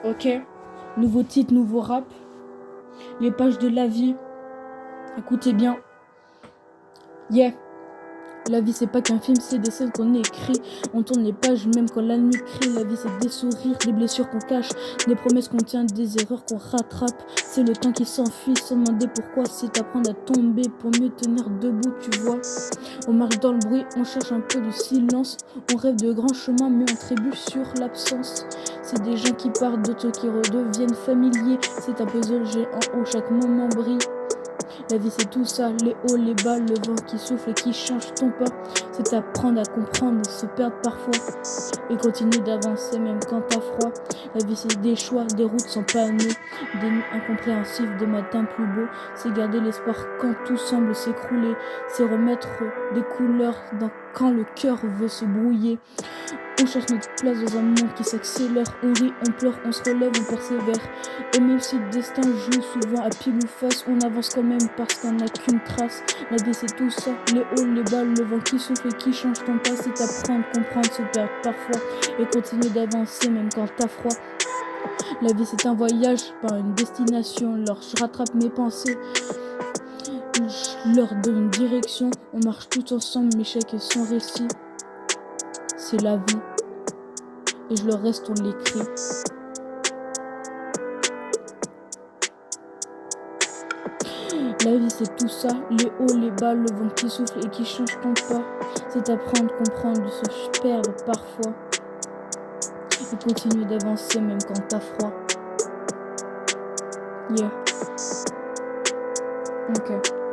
Ok, nouveau titre, nouveau rap. Les pages de la vie. Écoutez bien. Yeah. La vie c'est pas qu'un film, c'est des scènes qu'on écrit. On tourne les pages même quand la nuit crie. La vie c'est des sourires, des blessures qu'on cache, des promesses qu'on tient, des erreurs qu'on rattrape. C'est le temps qui s'enfuit sans demander pourquoi. C'est apprendre à tomber pour mieux tenir debout, tu vois. On marche dans le bruit, on cherche un peu de silence. On rêve de grands chemins mais on trébuche sur l'absence. C'est des gens qui partent, d'autres qui redeviennent familiers. C'est un puzzle géant où chaque moment brille. La vie c'est tout ça, les hauts, les bas, le vent qui souffle et qui change ton pas. C'est apprendre à comprendre, se perdre parfois et continuer d'avancer même quand t'as froid. La vie c'est des choix, des routes sans panneaux, des nuits incompréhensibles, des matins plus beaux. C'est garder l'espoir quand tout semble s'écrouler. C'est remettre des couleurs quand le cœur veut se brouiller. On cherche notre place dans un monde qui s'accélère. On rit, on pleure, on se relève, on persévère. Et même si le destin joue souvent à pile ou face, on avance quand même parce qu'on n'a qu'une trace. La vie c'est tout ça, les hauts, les bas, le vent qui souffle et qui change ton pas. C'est apprendre, comprendre, se perdre parfois et continuer d'avancer même quand t'as froid. La vie c'est un voyage, pas une destination. Alors je rattrape mes pensées, je leur donne une direction. On marche tout ensemble, mes chèques et son récit. C'est la vie. Et le reste, on l'écrit. La vie, c'est tout ça. Les hauts, les bas, le vent qui souffle et qui change ton pas. C'est apprendre, comprendre, se perdre parfois. Et continuer d'avancer même quand t'as froid. Yeah. Ok.